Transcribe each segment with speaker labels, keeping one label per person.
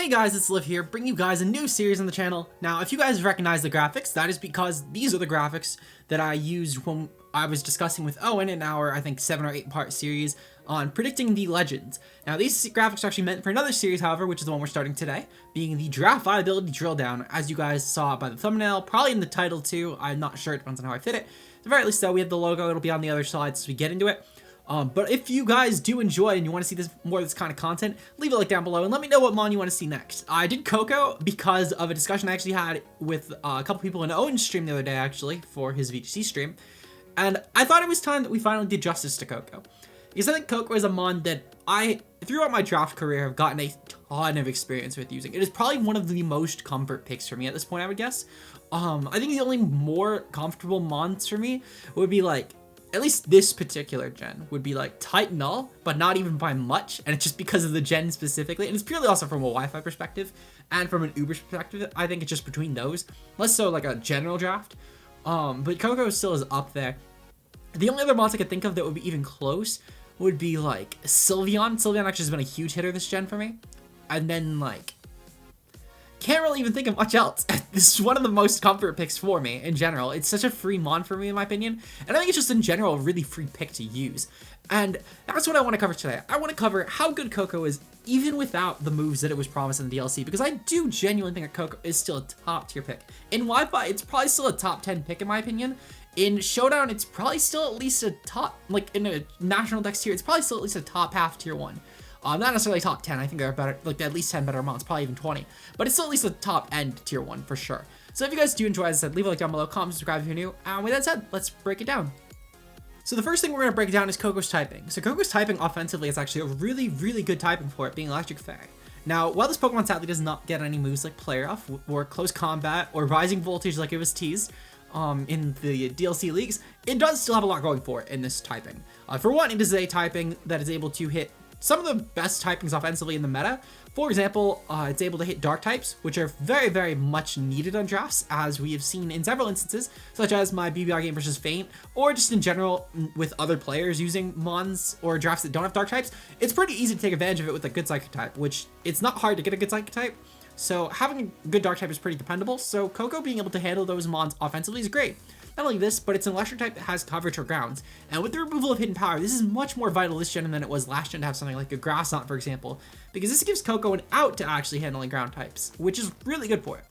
Speaker 1: Hey guys, it's Liv here, bringing you guys a new series on the channel. Now, if you guys recognize the graphics, that is because these are the graphics that I used when I was discussing with Owen in our, I think, 7 or 8 part series on predicting the legends. Now, these graphics are actually meant for another series, however, which is the one we're starting today, being the Draft Viability Drilldown, as you guys saw by the thumbnail, probably in the title too. I'm not sure, it depends on how I fit it. At the very least though, we have the logo, it'll be on the other side as we get into it. But if you guys do enjoy and you want to see more of this kind of content, leave a like down below and let me know what mon you want to see next. I did Koko because of a discussion I actually had with a couple people in Owen's stream the other day, actually, for his VGC stream. And I thought it was time that we finally did justice to Koko. Because I think Koko is a mon that I, throughout my draft career, have gotten a ton of experience with using. It is probably one of the most comfort picks for me at this point, I would guess. I think the only more comfortable mons for me would be like, at least this particular gen would be like tight null, but not even by much, and it's just because of the gen specifically, and it's purely also from a Wi-Fi perspective, and from an Uber perspective. I think it's just between those, less so like a general draft. But Koko still is up there. The only other mods I could think of that would be even close would be like Sylveon. Sylveon actually has been a huge hitter this gen for me, and then like, can't really even think of much else. This is one of the most comfort picks for me in general. It's such a free mon for me in my opinion. And I think it's just in general a really free pick to use. And that's what I want to cover today. I want to cover how good Koko is even without the moves that it was promised in the DLC, because I do genuinely think that Koko is still a top tier pick. In Wi-Fi, it's probably still a top 10 pick in my opinion. In Showdown, it's probably still at least a top, like in a national dex tier, it's probably still at least a top half tier 1. Not necessarily top 10, I think there are better, like at least 10 better mons, probably even 20. But it's still at least a top end tier 1 for sure. So if you guys do enjoy, as I said, leave a like down below, comment, subscribe if you're new. And with that said, let's break it down. So the first thing we're going to break down is Koko's typing. So Koko's typing offensively is actually a really, really good typing for it, being Electric Fairy. Now, while this Pokemon sadly does not get any moves like Play Rough, or Close Combat, or Rising Voltage like it was teased in the DLC leaks, it does still have a lot going for it in this typing. For one, it is a typing that is able to hit some of the best typings offensively in the meta. For example, it's able to hit dark types, which are very, very much needed on drafts, as we have seen in several instances, such as my BBR game versus Faint, or just in general with other players using mons or drafts that don't have dark types. It's pretty easy to take advantage of it with a good psychic type, which it's not hard to get a good psychic type. So having a good dark type is pretty dependable. So Koko being able to handle those mons offensively is great. Not only this, but it's an electric type that has coverage for grounds. And with the removal of hidden power, this is much more vital this gen than it was last gen to have something like a grass knot, for example, because this gives Koko an out to actually handling ground types, which is really good for it.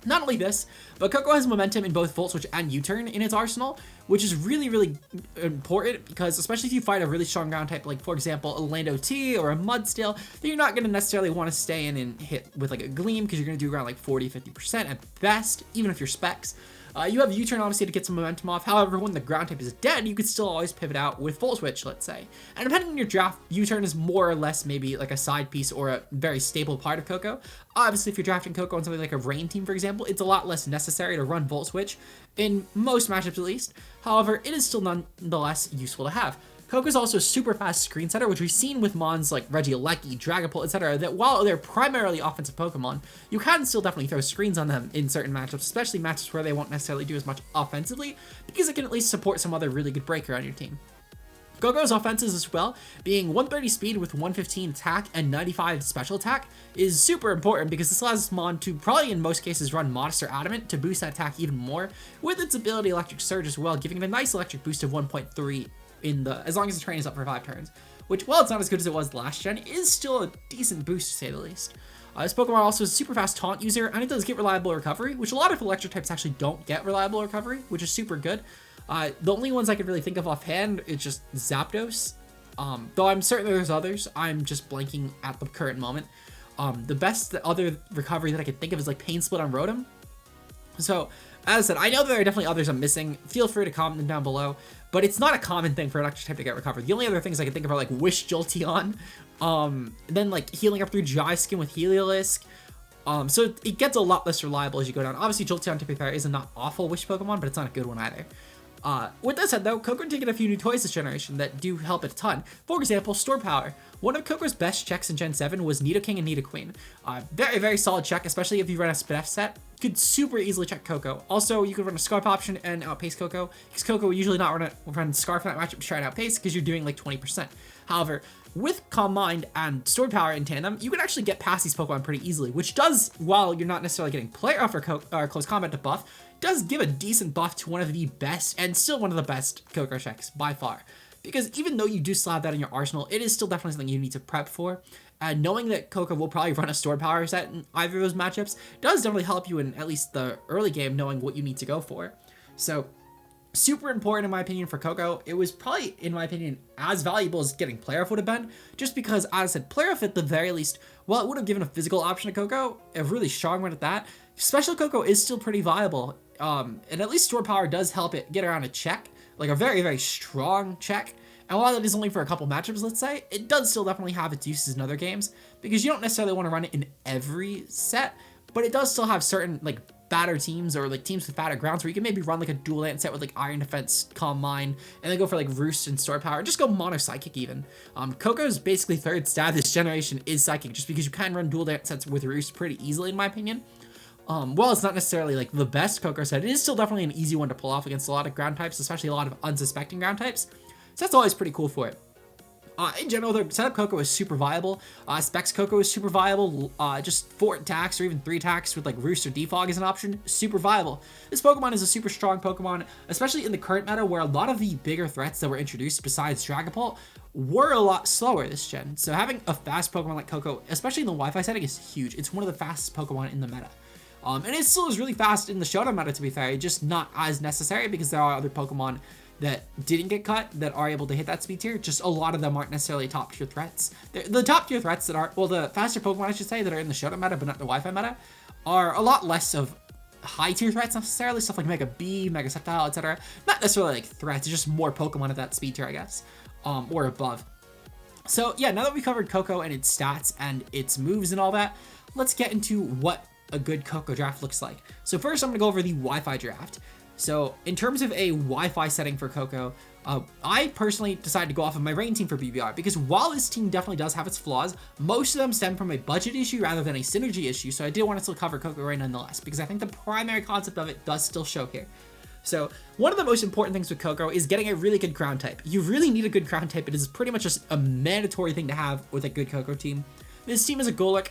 Speaker 1: Not only this, but Koko has momentum in both Volt Switch and U-Turn in its arsenal, which is really, really important, because especially if you fight a really strong ground type, like for example, a Lando T or a Mudsteel, then you're not going to necessarily want to stay in and hit with like a Gleam, because you're going to do around like 40-50% at best, even if you're specs. You have U-Turn obviously to get some momentum off. However, when the ground type is dead, you could still always pivot out with Volt Switch, let's say. And depending on your draft, U-Turn is more or less maybe like a side piece or a very stable part of Koko. Obviously, if you're drafting Koko on something like a Rain team, for example, it's a lot less necessary to run Volt Switch, in most matchups at least. However, it is still nonetheless useful to have. Koko is also a super fast screen setter, which we've seen with mons like Regieleki, Dragapult, etc. that while they're primarily offensive Pokemon, you can still definitely throw screens on them in certain matchups, especially matchups where they won't necessarily do as much offensively, because it can at least support some other really good breaker on your team. Koko's offenses as well, being 130 speed with 115 attack and 95 special attack, is super important because this allows this mon to probably in most cases run Modest or Adamant to boost that attack even more, with its ability Electric Surge as well, giving it a nice electric boost of 1.3 as long as the train is up for 5 turns, which, while it's not as good as it was last gen, is still a decent boost to say the least. This Pokemon also is a super fast taunt user, and it does get reliable recovery, which a lot of electric types actually don't get reliable recovery, which is super good. The only ones I can really think of offhand is just Zapdos, though I'm certain there's others. I'm just blanking at the current moment. The best other recovery that I can think of is like Pain Split on Rotom. So, as I said, I know there are definitely others I'm missing. Feel free to comment them down below, but it's not a common thing for an electric type to get recovered. The only other things I can think of are like Wish Jolteon, then like healing up through Jai Skin with Heliolisk. So it gets a lot less reliable as you go down. Obviously, Jolteon, to be fair, is a not awful Wish Pokemon, but it's not a good one either. With that said though, Koko taken a few new toys this generation that do help it a ton. For example, Store Power. One of Koko's best checks in Gen 7 was Nidoking and Nidoqueen. Very, very solid check, especially if you run a Spinef set. could super easily check Koko. Also, you could run a Scarf option and outpace Koko, because Koko would usually not run Scarf in that matchup to try to outpace, because you're doing like 20%. However, with Calm Mind and Sword Power in tandem, you can actually get past these Pokemon pretty easily, which does, while you're not necessarily getting player off or close combat debuff, does give a decent buff to one of the best, and still one of the best Koko checks by far. Because even though you do still have that in your arsenal, it is still definitely something you need to prep for. And knowing that Koko will probably run a Sword Power set in either of those matchups does definitely help you in at least the early game, knowing what you need to go for. So, super important in my opinion for Koko. It was probably, in my opinion, as valuable as getting player off would have been, just because, as I said, player off at the very least, well, it would have given a physical option to Koko, a really strong one at that. Special Koko is still pretty viable, and at least Sword Power does help it get around a check, like a very, very strong check. And while it is only for a couple matchups, let's say, it does still definitely have its uses in other games, because you don't necessarily want to run it in every set, but it does still have certain, like, batter teams, or like teams with batter grounds, where you can maybe run like a dual lance set with like Iron Defense, Calm Mind, and then go for like Roost and Sword Power, or just go mono Psychic even. Koko's basically third stab this generation is Psychic, just because you can run dual lance sets with Roost pretty easily in my opinion. Well, it's not necessarily like the best Koko set, it is still definitely an easy one to pull off against a lot of ground types, especially a lot of unsuspecting ground types. So that's always pretty cool for it. In general, the setup Koko is super viable. Specs Koko is super viable. Just 4 attacks or even 3 attacks with like Roost or Defog is an option. Super viable. This Pokemon is a super strong Pokemon, especially in the current meta, where a lot of the bigger threats that were introduced besides Dragapult were a lot slower this gen. So having a fast Pokemon like Koko, especially in the Wi-Fi setting, is huge. It's one of the fastest Pokemon in the meta. And it still is really fast in the Showdown meta, to be fair, just not as necessary, because there are other Pokemon that didn't get cut that are able to hit that speed tier. Just a lot of them aren't necessarily top tier threats. The top tier threats that are, well, the faster Pokemon, I should say, that are in the Showdown meta, but not the Wi-Fi meta, are a lot less of high tier threats necessarily. Stuff like Mega B, Mega Sceptile, etc. Not necessarily like threats, it's just more Pokemon at that speed tier, I guess, or above. So yeah, now that we covered Koko and its stats and its moves and all that, let's get into what a good Koko draft looks like. So first, I'm gonna go over the Wi-Fi draft. So in terms of a Wi-Fi setting for Koko, I personally decided to go off of my Rain team for BBR, because while this team definitely does have its flaws, most of them stem from a budget issue rather than a synergy issue. So I did want to still cover Koko Rain nonetheless, because I think the primary concept of it does still show here. So one of the most important things with Koko is getting a really good ground type. You really need a good ground type. It is pretty much just a mandatory thing to have with a good Koko team. This team is a Golok.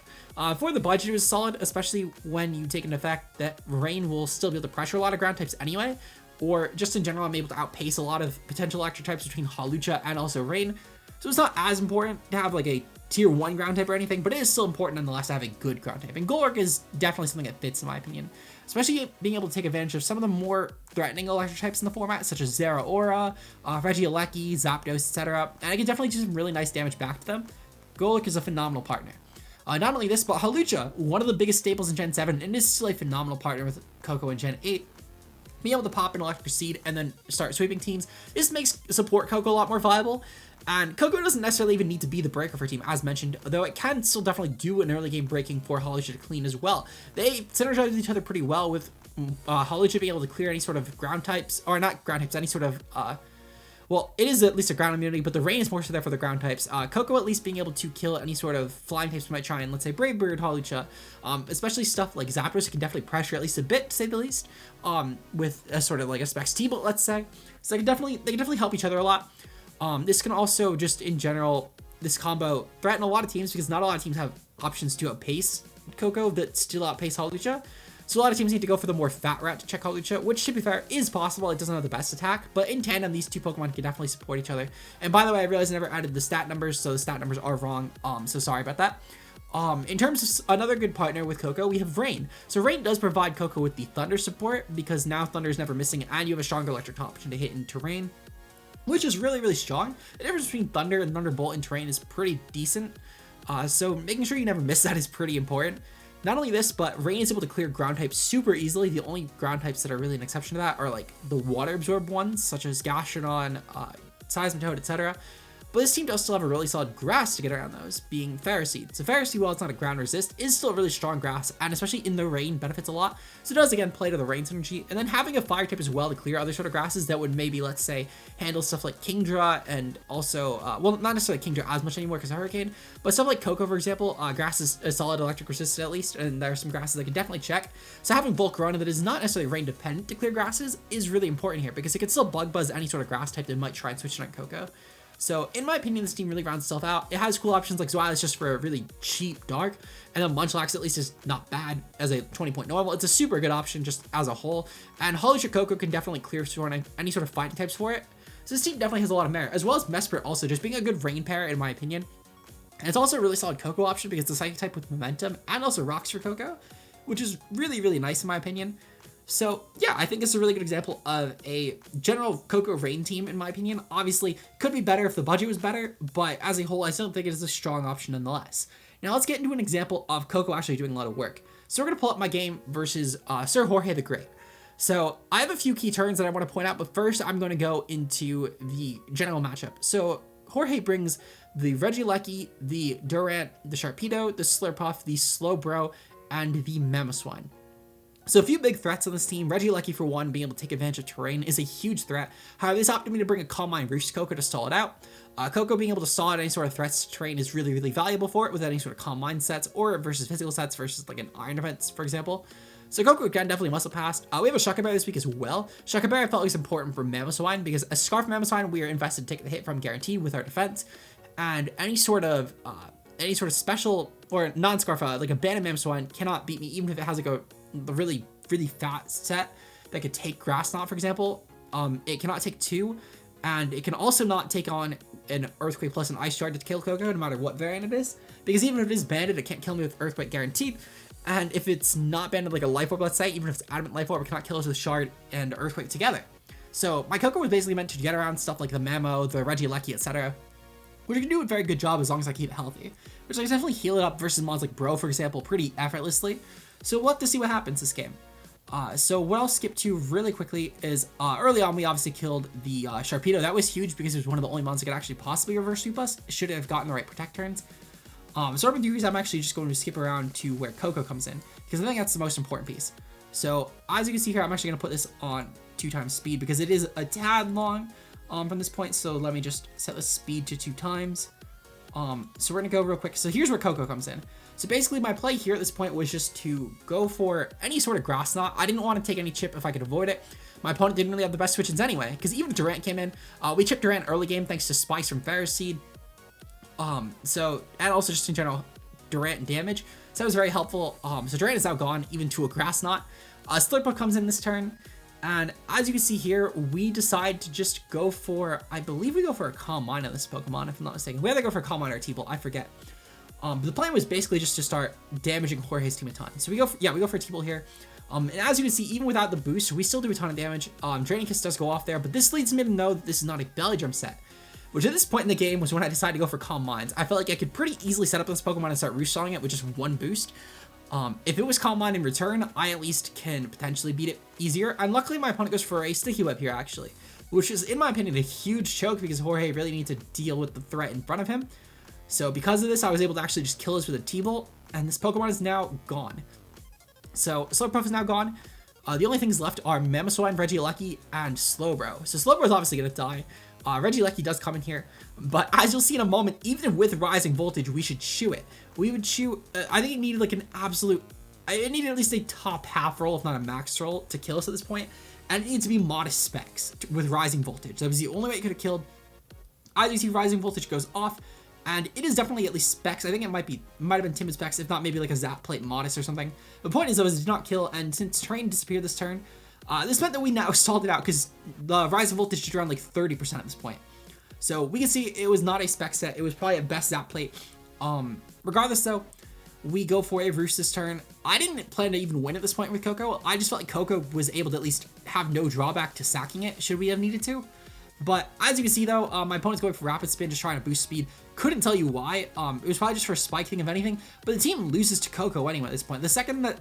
Speaker 1: For the budget, it was solid, especially when you take into effect that Rain will still be able to pressure a lot of ground types anyway, or just in general, I'm able to outpace a lot of potential electric types between Hawlucha and also Rain. So it's not as important to have like a tier 1 ground type or anything, but it is still important nonetheless to have a good ground type. And Golok is definitely something that fits in my opinion, especially being able to take advantage of some of the more threatening electric types in the format, such as Zeraora, Regieleki, Zapdos, etc. And I can definitely do some really nice damage back to them. Golok is a phenomenal partner. Not only this, but Hawlucha, one of the biggest staples in Gen 7, and is still a phenomenal partner with Koko in Gen 8. Being able to pop an Electric Seed and then start sweeping teams, this makes support Koko a lot more viable. And Koko doesn't necessarily even need to be the breaker for team, as mentioned, though it can still definitely do an early game breaking for Hawlucha to clean as well. They synergize with each other pretty well, with Hawlucha being able to clear any sort of ground types, or not ground types, any sort of well, it is at least a ground immunity, but the Rain is more so there for the ground types. Koko at least being able to kill any sort of flying types we might try, and let's say Brave Bird, Hawlucha, especially stuff like Zapdos can definitely pressure at least a bit, to say the least, with a sort of like a Specs T-Bolt, let's say. So they can definitely help each other a lot. This can also just in general, this combo threaten a lot of teams, because not a lot of teams have options to outpace Koko that still outpace Hawlucha. So a lot of teams need to go for the more fat route to check Hawlucha, which, to be fair, is possible. It doesn't have the best attack, but in tandem, these two Pokemon can definitely support each other. And by the way, I realized I never added the stat numbers, so the stat numbers are wrong, so sorry about that. In terms of another good partner with Koko, we have Rain. So Rain does provide Koko with the Thunder support, because now Thunder is never missing, and you have a stronger electric option to hit in terrain, which is really, really strong. The difference between Thunder and Thunderbolt in terrain is pretty decent, so making sure you never miss that is pretty important. Not only this, but Rain is able to clear ground types super easily. The only ground types that are really an exception to that are like the water absorb ones, such as Gastrodon, Seismitoad, etc. but this team does still have a really solid grass to get around those, being Ferroseed. So Ferroseed, while it's not a ground resist, is still a really strong grass, and especially in the rain benefits a lot. So it does again play to the rain synergy, and then having a fire type as well to clear other sort of grasses that would maybe, let's say, handle stuff like Kingdra, and also, well, not necessarily Kingdra as much anymore because of Hurricane, but stuff like Koko, for example, grass is a solid electric resistant at least, and there are some grasses that can definitely check. So having Volcarona that is not necessarily rain dependent to clear grasses is really important here, because it can still bug buzz any sort of grass type that might try and switch in on Koko. So in my opinion, this team really rounds itself out. It has cool options like Zweilous just for a really cheap dark, and then Munchlax at least is not bad as a 20-point normal. It's a super good option just as a whole, and Holy Shit Koko can definitely clear any sort of fighting types for it. So this team definitely has a lot of merit, as well as Mesprit also just being a good rain pair in my opinion. And it's also a really solid Koko option because it's a psychic type with momentum and also rocks for Koko, which is really, really nice in my opinion. So yeah, I think it's a really good example of a general Koko rain team in my opinion. Obviously, could be better if the budget was better, but as a whole, I still think it is a strong option nonetheless. Now let's get into an example of Koko actually doing a lot of work. So we're gonna pull up my game versus Sir Jorge the Great. So I have a few key turns that I want to point out, but first I'm going to go into the general matchup. So Jorge brings the Regieleki, the Durant, the Sharpedo, the Slurpuff, the Slowbro, and the Mamoswine. So a few big threats on this team. Regieleki, for one, being able to take advantage of terrain is a huge threat. However, this opted me to bring a Calm Mind Roost Koko to stall it out. Koko being able to stall out any sort of threats to terrain is really, really valuable for it with any sort of Calm Mind sets or versus physical sets versus like an Iron Defense, for example. So Koko again definitely muscle pass. We have a Shucker Berry this week as well. Shucker Berry I felt was important for Mamoswine because a Scarf Mamoswine we are invested to take the hit from guaranteed with our defense, and any sort of special or non-Scarf like a Banded Mamoswine cannot beat me even if it has like a really, really fat set that could take Grass Knot, for example. It cannot take 2, and it can also not take on an Earthquake plus an Ice Shard to kill Koko, no matter what variant it is, because even if it is banded, it can't kill me with Earthquake guaranteed. And if it's not banded like a Life Orb, let's say, even if it's Adamant Life Orb, it cannot kill us with Shard and Earthquake together. So my Koko was basically meant to get around stuff like the Mamo, the Regieleki, etc., which I can do a very good job as long as I keep it healthy, which I can definitely heal it up versus mods like Bro, for example, pretty effortlessly. So we'll have to see what happens this game. So what I'll skip to really quickly is early on we obviously killed the Sharpedo. That was huge because it was one of the only mons that could actually possibly reverse sweep us. Should have gotten the right protect turns. So Urban Degrees, I'm actually just going to skip around to where Koko comes in because I think that's the most important piece. So as you can see here, I'm actually going to put this on 2x speed because it is a tad long from this point. So let me just set the speed to 2x. So we're going to go real quick. So here's where Koko comes in. So basically my play here at this point was just to go for any sort of Grass Knot. I didn't want to take any chip if I could avoid it. My opponent didn't really have the best switch-ins anyway, because even if Durant came in, we chipped Durant early game thanks to Spice from Ferroseed. And also just in general, Durant damage. So that was very helpful. So Durant is now gone, even to a Grass Knot. Slurpuff comes in this turn. And as you can see here, we decide to just go for, I believe we go for a Calm Mind on this Pokemon, if I'm not mistaken. We either go for a Calm Mind or a T-Bolt, I forget. But the plan was basically just to start damaging Jorge's team a ton. So we go for a T-Bolt here. And as you can see, even without the boost, we still do a ton of damage. Draining Kiss does go off there, but this leads me to know that this is not a Belly Drum set, which at this point in the game was when I decided to go for Calm Minds. I felt like I could pretty easily set up this Pokemon and start roost stalling it with just one boost. If it was Calm Mind in return, I at least can potentially beat it easier. And luckily my opponent goes for a Sticky Web here actually, which is in my opinion a huge choke because Jorge really needs to deal with the threat in front of him. So because of this, I was able to actually just kill this with a T-Bolt, and this Pokemon is now gone. So Slowpuff is now gone. The only things left are Mamoswine, Regieleki, and Slowbro. So Slowbro is obviously going to die. Regieleki does come in here, but as you'll see in a moment, even with Rising Voltage, we should chew it. We would chew, I think it needed like an absolute, it needed at least a top half roll, if not a max roll, to kill us at this point. And it needs to be modest specs with Rising Voltage. That was the only way it could have killed. As you see, Rising Voltage goes off, and it is definitely at least specs. I think it might have been timid specs, if not maybe like a Zap Plate Modest or something. The point is though, is it did not kill, and since Terrain disappeared this turn, this meant that we now stalled it out because the Rising Voltage did around like 30% at this point. So we can see it was not a spec set. It was probably a best Zap Plate. Regardless though, we go for a Roost this turn. I didn't plan to even win at this point with Koko. I just felt like Koko was able to at least have no drawback to sacking it should we have needed to. But as you can see though, my opponent's going for Rapid Spin, just trying to boost speed. Couldn't tell you why. It was probably just for Spike Thing, if anything. But the team loses to Koko anyway at this point. The second that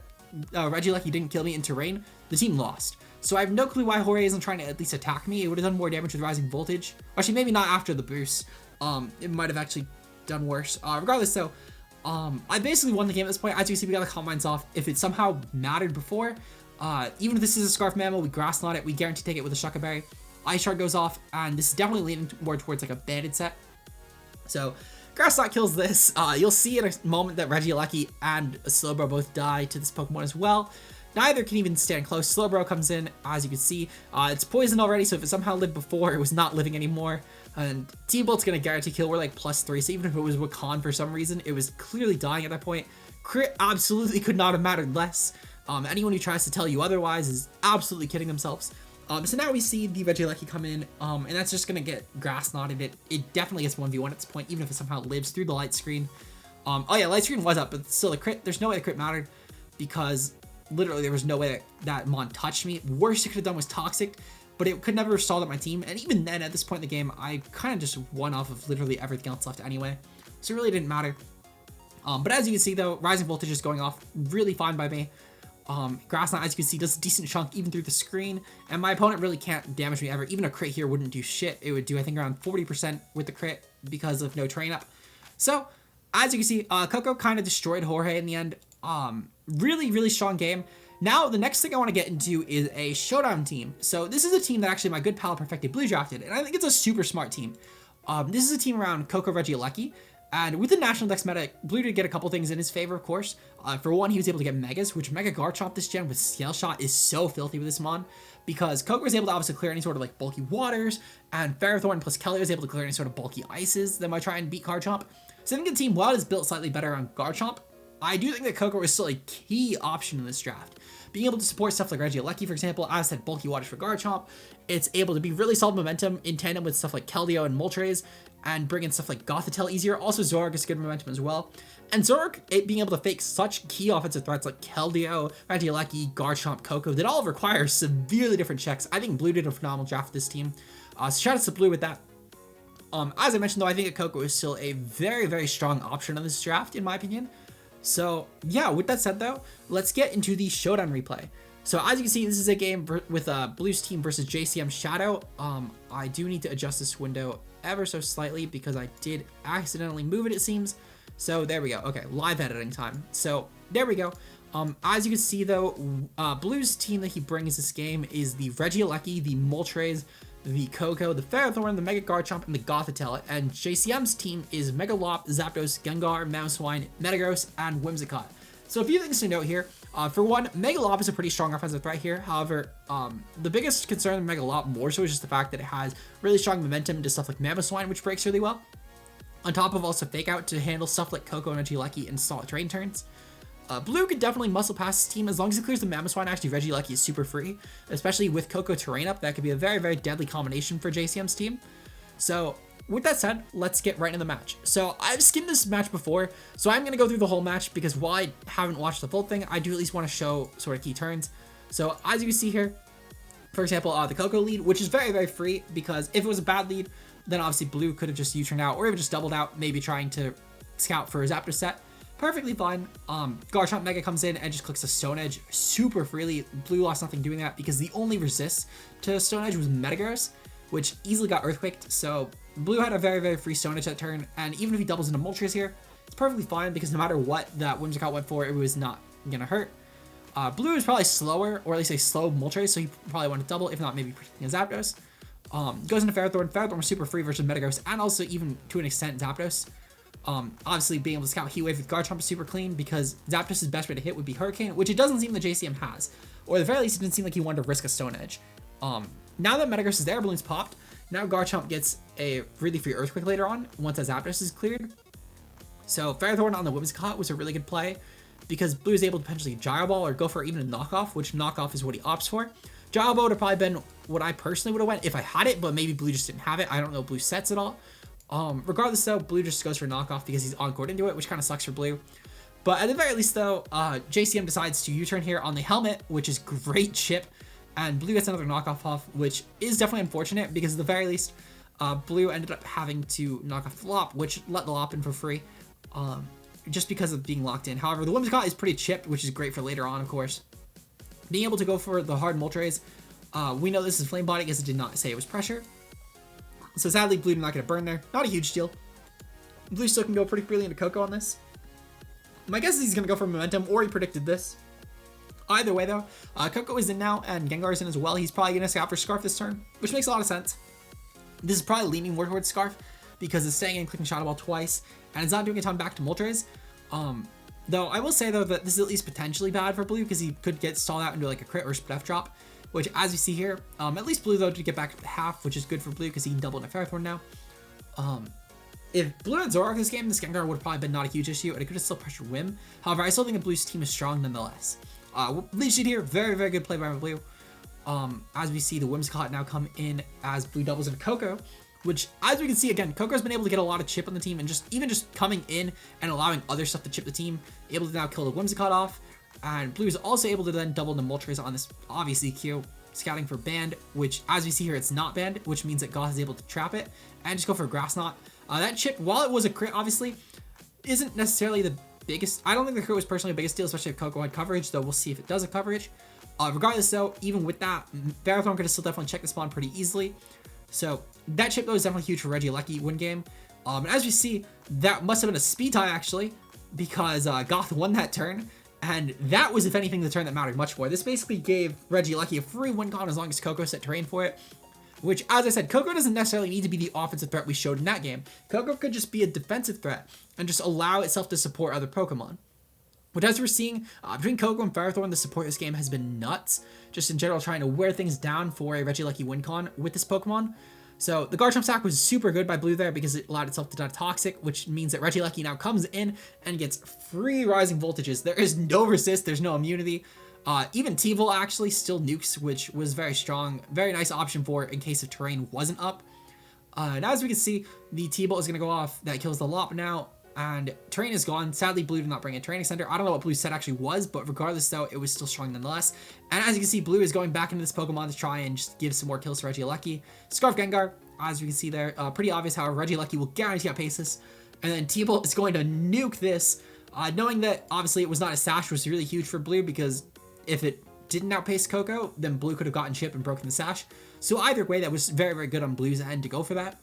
Speaker 1: Regieleki didn't kill me in terrain, the team lost. So I have no clue why Jorge isn't trying to at least attack me. It would have done more damage with Rising Voltage. Actually, maybe not after the boost. it might have actually done worse. Regardless, though, I basically won the game at this point. As you can see, we got the combines off. If it somehow mattered before, even if this is a Scarf Mammal, we Grass Knot it, we guarantee take it with a Shucka Berry. Ice Shard goes off, and this is definitely leaning more towards like a banded set. So Grass Knot kills this. You'll see in a moment that Regieleki and a Slowbro both die to this Pokemon as well. Neither can even stand close. Slowbro comes in, as you can see. It's poisoned already, so if it somehow lived before, it was not living anymore. And T-Bolt's gonna guarantee kill. We're like +3, so even if it was Wakan for some reason, it was clearly dying at that point. Crit absolutely could not have mattered less. Anyone who tries to tell you otherwise is absolutely kidding themselves. So now we see the Regieleki come in, and that's just gonna get Grass Knotted. It definitely gets 1v1 at this point, even if it somehow lives through the light screen. Oh yeah, light screen was up, but still the crit, there's no way the crit mattered because literally there was no way that Mon touched me. Worst it could have done was Toxic, but it could never have stalled at my team. And even then, at this point in the game, I kind of just won off of literally everything else left anyway. So it really didn't matter. But as you can see though, Rising Voltage is going off really fine by me. Grass Knot, as you can see, does a decent chunk even through the screen, and my opponent really can't damage me ever. Even a crit here wouldn't do shit. It would do, I think, around 40% with the crit because of no train up. So, as you can see, Koko kind of destroyed Jorge in the end. Really, really strong game. Now, the next thing I want to get into is a Showdown team. So, this is a team that actually my good pal Perfected Blue drafted, and I think it's a super smart team. This is a team around Koko Regieleki. And with the National Dex meta, Blue did get a couple things in his favor, of course. For one, he was able to get Megas, which Mega Garchomp this gen with Scale Shot is so filthy with this Mon, because Koko was able to obviously clear any sort of like bulky waters, and Ferrothorn plus Kelly was able to clear any sort of bulky ices that might try and beat Garchomp. So I think the team, while it is built slightly better on Garchomp, I do think that Koko is still a key option in this draft. Being able to support stuff like Regieleki, for example, as I said, bulky waters for Garchomp, it's able to be really solid momentum in tandem with stuff like Keldeo and Moltres, and bring in stuff like Gothitelle easier. Also, Zoroark is good momentum as well. And Zoroark, being able to fake such key offensive threats like Keldeo, Regieleki, Garchomp, Koko, that all require severely different checks. I think Blue did a phenomenal draft with this team. So shout out to Blue with that. As I mentioned, though, I think that Koko is still a very, very strong option in this draft, in my opinion. So, yeah, with that said, though, let's get into the Showdown Replay. So, as you can see, this is a game with Blue's team versus JCM Shadow. I do need to adjust this window ever so slightly because I did accidentally move it, it seems. So, there we go. Okay, live editing time. So, there we go. As you can see, though, Blue's team that he brings this game is the Regieleki, the Moltres, the Koko, the Ferrothorn, the Mega Garchomp, and the Gothitelle. And JCM's team is Megalop, Zapdos, Gengar, Mamoswine, Metagross, and Whimsicott. So a few things to note here. For one, Megalop is a pretty strong offensive threat here. However, the biggest concern with Megalop more so is just the fact that it has really strong momentum to stuff like Mamoswine, which breaks really well. On top of also Fake Out to handle stuff like Koko and Regieleki and Solid Terrain turns. Blue could definitely muscle past his team as long as he clears the Mamoswine. Actually, Regieleki is super free, especially with Koko Terrain up. That could be a very, very deadly combination for JCM's team. So, with that said, let's get right into the match. So, I've skimmed this match before, so I'm going to go through the whole match because while I haven't watched the full thing, I do at least want to show sort of key turns. So, as you can see here, for example, the Koko lead, which is very, very free because if it was a bad lead, then obviously Blue could have just U-turned out or even just doubled out, maybe trying to scout for a Zapdos set. Perfectly fine. Garchomp Mega comes in and just clicks a Stone Edge super freely. Blue lost nothing doing that because the only resist to Stone Edge was Metagross, which easily got Earthquaked. So Blue had a very, very free Stone Edge that turn, and even if he doubles into Moltres here, it's perfectly fine because no matter what that Whimsicott went for, it was not gonna hurt. Blue is probably slower, or at least a slow Moltres, so he probably wanted to double, if not maybe protecting a Zapdos. Goes into Ferrothorn. Ferrothorn was super free versus Metagross, and also even to an extent Zapdos. Obviously being able to scout Heat Wave with Garchomp is super clean because Zapdos' best way to hit would be Hurricane, which it doesn't seem the JCM has. Or at the very least, it didn't seem like he wanted to risk a Stone Edge. Now that Metagross is there, Balloon's popped. Now Garchomp gets a really free Earthquake later on, once that Zapdos is cleared. So Ferrothorn on the Whimsicott was a really good play because Blue is able to potentially Gyro Ball or go for even a Knockoff, which Knockoff is what he opts for. Gyro Ball would have probably been what I personally would have went if I had it, but maybe Blue just didn't have it. I don't know Blue sets at all. Regardless though, Blue just goes for knockoff because he's on-court into it, which kind of sucks for Blue. But at the very least though, JCM decides to U-turn here on the helmet, which is great chip, and Blue gets another knockoff off, which is definitely unfortunate because at the very least, Blue ended up having to knock off the Lop, which let the Lop in for free, just because of being locked in. However, the Whimsicott is pretty chipped, which is great for later on, of course. Being able to go for the hard Moltres, we know this is Flame Body because it did not say it was pressure. So sadly, blue not going to burn there. Not a huge deal. Blue still can go pretty freely into Koko on this. My guess is he's going to go for momentum, or he predicted this. Either way, though, Koko is in now, and Gengar is in as well. He's probably going to scout for Scarf this turn, which makes a lot of sense. This is probably leaning more towards Scarf, because it's staying in, clicking Shadow Ball twice, and it's not doing a ton back to Moltres. Though I will say, though, that this is at least potentially bad for blue, because he could get stalled out into like a crit or split F drop, which, as you see here, at least blue, though, did get back to half, which is good for blue, because he can double into Ferrothorn now. If blue had Zoroark this game, this Gengar would have probably been not a huge issue, and it could have still pressured Whim. However, I still think the blue's team is strong nonetheless. Lead sheet here, very, very good play by blue. As we see, the Whimsicott now come in as blue doubles into Koko, which, as we can see, again, Koko's been able to get a lot of chip on the team, and even just coming in and allowing other stuff to chip the team, able to now kill the Whimsicott off, and blue is also able to then double the Moltres on this, obviously, Q, scouting for banned, which, as we see here, it's not banned, which means that Goth is able to trap it, and just go for a Grass Knot. That chip, while it was a crit, obviously, isn't necessarily the biggest. I don't think the crit was personally the biggest deal, especially if Koko had coverage, though we'll see if it does have coverage. Regardless, though, even with that, Ferrothorn could still definitely check the spawn pretty easily. So that chip, though, is definitely huge for Regieleki win game. And as we see, that must have been a speed tie, actually, because Goth won that turn. And that was, if anything, the turn that mattered much more. This basically gave Regieleki a free win con as long as Koko set terrain for it. Which, as I said, Koko doesn't necessarily need to be the offensive threat we showed in that game. Koko could just be a defensive threat and just allow itself to support other Pokemon. Which, as we're seeing, between Koko and Ferrothorn, the support this game has been nuts. Just in general, trying to wear things down for a Regieleki win con with this Pokemon. So, the Garchomp stack was super good by blue there because it allowed itself to die Toxic, which means that Regieleki now comes in and gets free rising voltages. There is no resist, there's no immunity. Even T-Volt actually still nukes, which was very strong. Very nice option for it in case the terrain wasn't up. And as we can see, the T-Bolt is going to go off. That kills the Lop now. And terrain is gone. Sadly, blue did not bring a training center. I don't know what blue's set actually was, but regardless, though, it was still strong nonetheless. And as you can see, blue is going back into this Pokemon to try and just give some more kills to Regieleki. Scarf Gengar, as you can see there, pretty obvious how Regieleki will guarantee outpace this. And then T-Bolt is going to nuke this, knowing that obviously it was not a sash was really huge for blue because if it didn't outpace Koko, then blue could have gotten chip and broken the sash. So either way, that was very, very good on blue's end to go for that.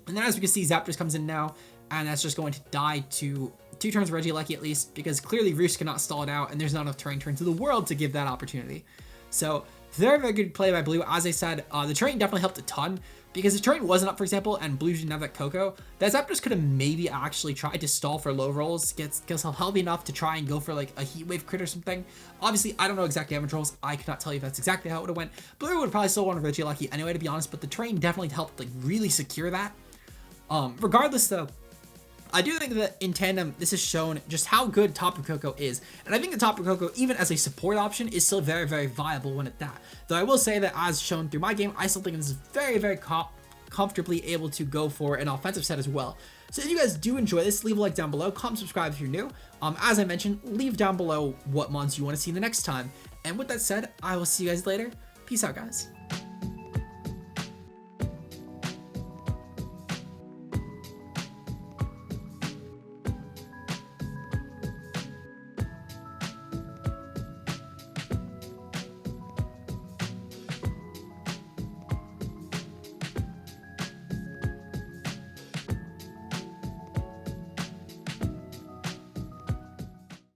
Speaker 1: And then as we can see, Zapdos comes in now, and that's just going to die to 2 turns of Regieleki at least, because clearly Roost cannot stall it out, and there's not enough terrain turns in the world to give that opportunity. So very, very good play by blue. As I said, the terrain definitely helped a ton, because if terrain wasn't up, for example, and blue didn't have that Koko, that Zapdos could have maybe actually tried to stall for low rolls, gets healthy enough to try and go for like a Heat Wave crit or something. Obviously, I don't know exact damage rolls. I cannot tell you if that's exactly how it would have went. Blue would have probably still won Regieleki anyway, to be honest, but the terrain definitely helped like really secure that. Regardless, though, I do think that in tandem, this has shown just how good Tapu Koko is. And I think the Tapu Koko, even as a support option, is still very, very viable when at that. Though I will say that as shown through my game, I still think this is very, very comfortably able to go for an offensive set as well. So if you guys do enjoy this, leave a like down below, comment, subscribe if you're new. As I mentioned, leave down below what mons you want to see the next time. And with that said, I will see you guys later. Peace out, guys.